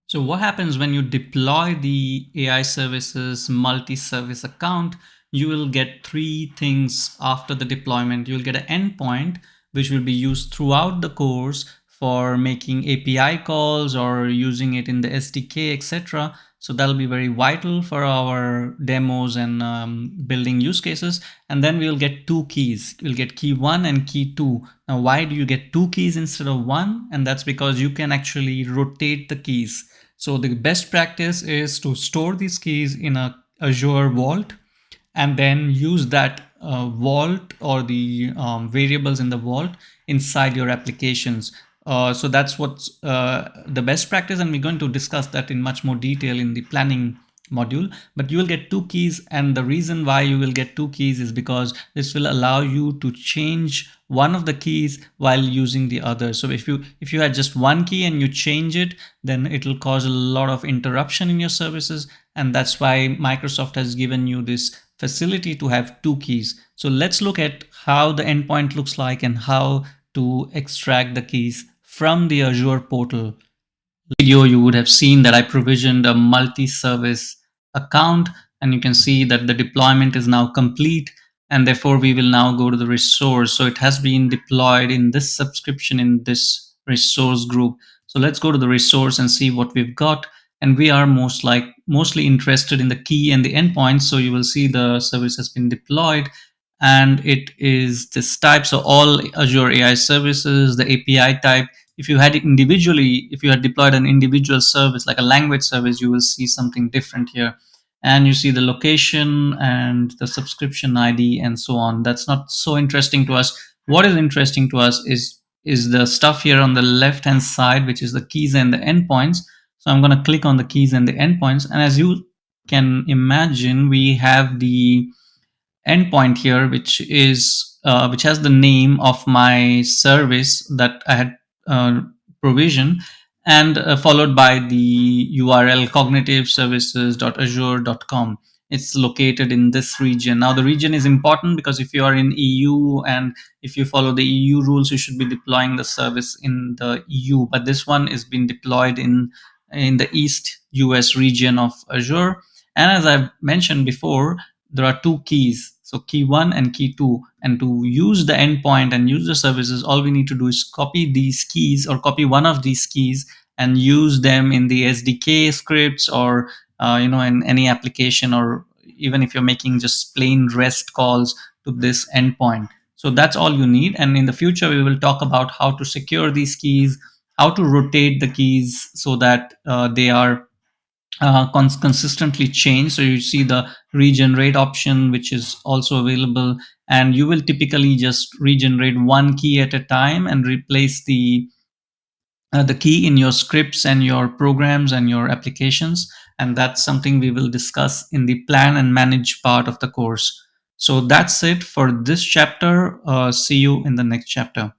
So what happens when you deploy the AI services multi-service account? You will get three things after the deployment. You'll get an endpoint, which will be used throughout the course for making API calls or using it in the SDK, etc. So that'll be very vital for our demos and building use cases. And then we'll get two keys. We'll get key one and key two. Now, why do you get two keys instead of one? And that's because you can actually rotate the keys. So the best practice is to store these keys in a Azure vault and then use that vault or the variables in the vault inside your applications. So that's what's the best practice, and we're going to discuss that in much more detail in the planning module. But you will get two keys, and the reason why you will get two keys is because this will allow you to change one of the keys while using the other. So if you had just one key and you change it, then it will cause a lot of interruption in your services, and that's why Microsoft has given you this facility to have two keys. So let's look at how the endpoint looks like and how to extract the keys from the Azure portal. Video, you would have seen that I provisioned a multi-service account, and you can see that the deployment is now complete, and therefore we will now go to the resource. So it has been deployed in this subscription in this resource group. So let's go to the resource and see what we've got. And we are mostly interested in the key and the endpoint. So you will see the service has been deployed, and it is this type. So all Azure AI services, the API type. If you had it individually, if you had deployed an individual service like a language service, you will see something different here. And you see the location and the subscription ID and so on. That's not so interesting to us. What is interesting to us is the stuff here on the left hand side, which is the keys and the endpoints. So I'm going to click on the keys and the endpoints, and as you can imagine, we have the endpoint here, which has the name of my service that I had provisioned, and followed by the URL cognitiveservices.azure.com. It's located in this region. Now the region is important because if you are in EU and if you follow the EU rules, you should be deploying the service in the EU. But this one is being deployed in the East US region of Azure. And as I've mentioned before, there are two keys. So key one and key two. And to use the endpoint and use the services, all we need to do is copy these keys or copy one of these keys and use them in the SDK scripts or in any application, or even if you're making just plain REST calls to this endpoint. So that's all you need. And in the future, we will talk about how to secure these keys, how to rotate the keys so that they are consistently change. So you see the regenerate option, which is also available, and you will typically just regenerate one key at a time and replace the key in your scripts and your programs and your applications. And that's something we will discuss in the plan and manage part of the course. So that's it for this chapter. See you in the next chapter.